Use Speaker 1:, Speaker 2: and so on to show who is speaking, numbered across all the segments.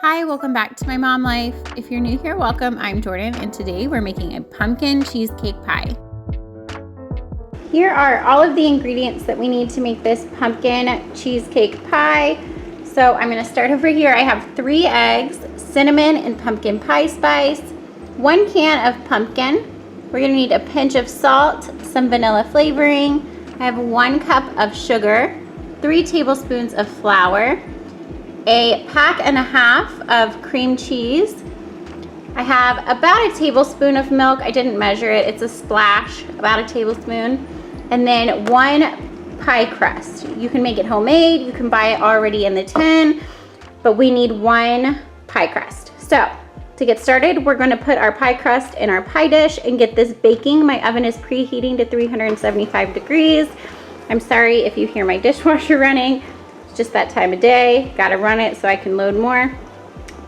Speaker 1: Hi, welcome back to My Mom Life. If you're new here, welcome. I'm Jordan, and today we're making a pumpkin cheesecake pie. Here are all of the ingredients that we need to make this pumpkin cheesecake pie. So I'm going to start over here. I have 3 eggs, cinnamon and pumpkin pie spice, 1 can of pumpkin. We're going to need a pinch of salt, some vanilla flavoring. I have 1 cup of sugar, 3 tablespoons of flour, a pack and a half of cream cheese. I have about a tablespoon of milk. I didn't measure it. It's a splash, about a tablespoon. And then 1 pie crust. You can make it homemade. You can buy it already in the tin, but we need 1 pie crust. So to get started, we're going to put our pie crust in our pie dish and get this baking. My oven is preheating to 375 degrees. I'm sorry if you hear my dishwasher running. Just that time of day, gotta run it so I can load more.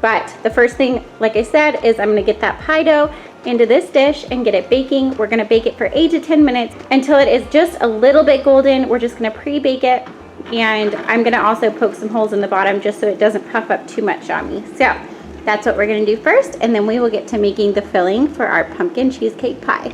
Speaker 1: But the first thing, like I said, is I'm gonna get that pie dough into this dish and get it baking. We're gonna bake it for 8 to 10 minutes until it is just a little bit golden. We're just gonna pre-bake it, and I'm gonna also poke some holes in the bottom just so it doesn't puff up too much on me. So that's what we're gonna do first, and then we will get to making the filling for our pumpkin cheesecake pie.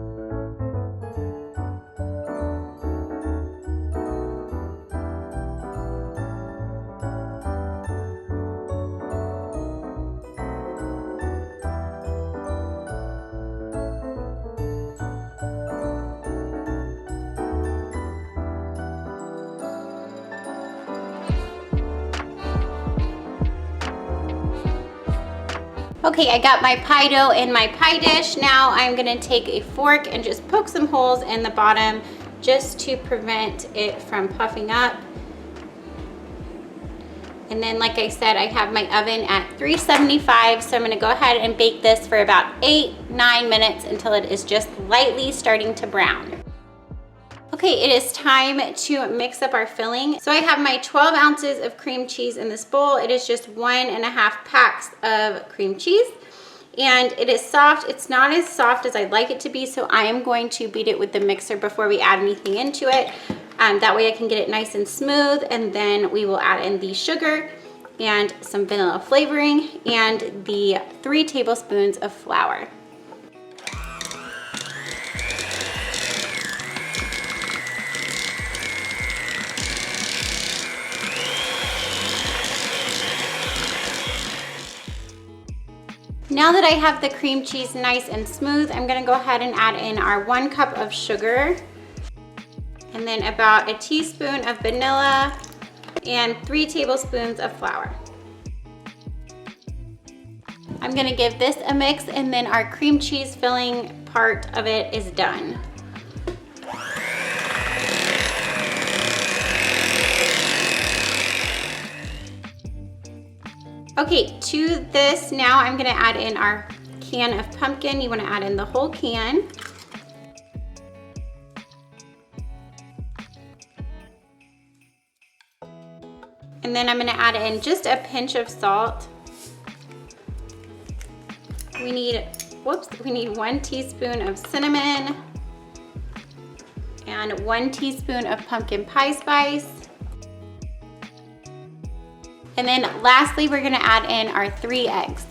Speaker 1: Okay, I got my pie dough in my pie dish. Now I'm gonna take a fork and just poke some holes in the bottom just to prevent it from puffing up. And then, like I said, I have my oven at 375, so I'm gonna go ahead and bake this for about 8-9 minutes until it is just lightly starting to brown. Okay, it is time to mix up our filling. So I have my 12 ounces of cream cheese in this bowl. It is just 1.5 packs of cream cheese. And it is soft. It's not as soft as I'd like it to be, so I am going to beat it with the mixer before we add anything into it. That way I can get it nice and smooth, and then we will add in the sugar and some vanilla flavoring and the 3 tablespoons of flour. Now that I have the cream cheese nice and smooth, I'm gonna go ahead and add in our 1 cup of sugar, and then about a teaspoon of vanilla and 3 tablespoons of flour. I'm gonna give this a mix, and then our cream cheese filling part of it is done. Okay, to this now I'm gonna add in our can of pumpkin. You wanna add in the whole can. And then I'm gonna add in just a pinch of salt. We need 1 teaspoon of cinnamon and 1 teaspoon of pumpkin pie spice. And then lastly, we're gonna add in our 3 eggs.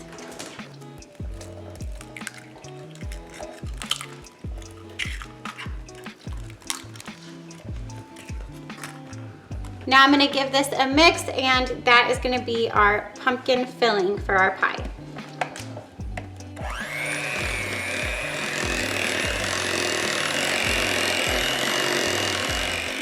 Speaker 1: Now I'm gonna give this a mix, and that is gonna be our pumpkin filling for our pie.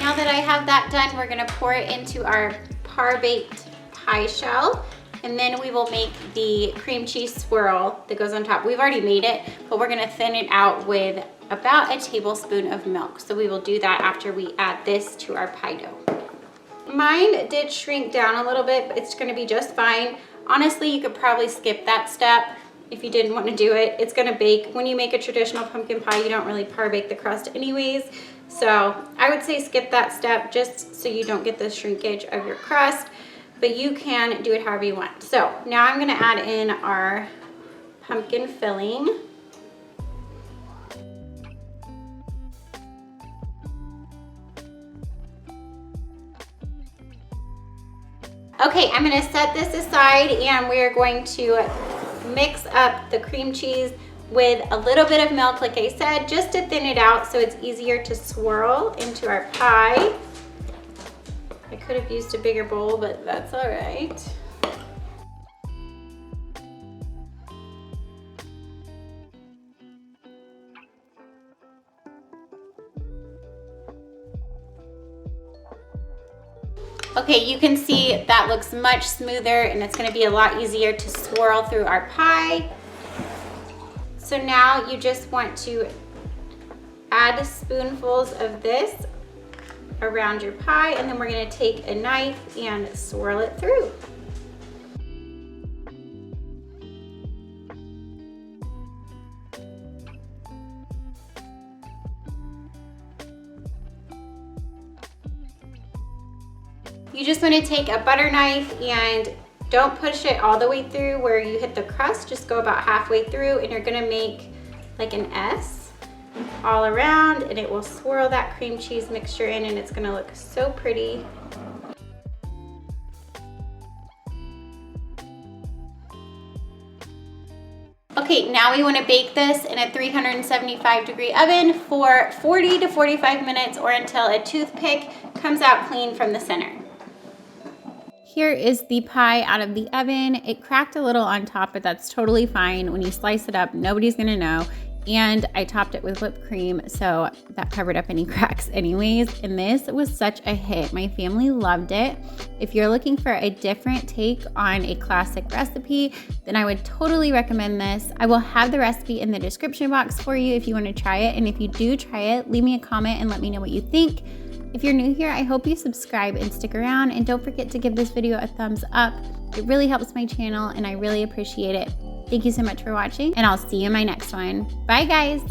Speaker 1: Now that I have that done, we're gonna pour it into our par-baked pie shell, and then we will make the cream cheese swirl that goes on top. We've already made it, but we're gonna thin it out with about a tablespoon of milk. So we will do that after we add this to our pie dough. Mine did shrink down a little bit, but it's gonna be just fine. Honestly, you could probably skip that step if you didn't want to do it. It's gonna bake. When you make a traditional pumpkin pie, you don't really par-bake the crust anyways. So I would say skip that step just so you don't get the shrinkage of your crust. But you can do it however you want. So now I'm gonna add in our pumpkin filling. Okay, I'm gonna set this aside and we're going to mix up the cream cheese with a little bit of milk, like I said, just to thin it out so it's easier to swirl into our pie. I could have used a bigger bowl, but that's all right. Okay, you can see that looks much smoother and it's gonna be a lot easier to swirl through our pie. So now you just want to add spoonfuls of this around your pie, and then we're gonna take a knife and swirl it through. You just want to take a butter knife and don't push it all the way through where you hit the crust, just go about halfway through, and you're gonna make like an S all around, and it will swirl that cream cheese mixture in, and it's gonna look so pretty. Okay, now we want to bake this in a 375-degree oven for 40 to 45 minutes, or until a toothpick comes out clean from the center. Here is the pie out of the oven. It cracked a little on top, but that's totally fine. When you slice it up, nobody's gonna know. And I topped it with whipped cream, so that covered up any cracks anyways. And this was such a hit. My family loved it. If you're looking for a different take on a classic recipe, then I would totally recommend this. I will have the recipe in the description box for you if you want to try it. And if you do try it, leave me a comment and let me know what you think. If you're new here, I hope you subscribe and stick around, and don't forget to give this video a thumbs up. It really helps my channel and I really appreciate it. Thank you so much for watching, and I'll see you in my next one. Bye guys.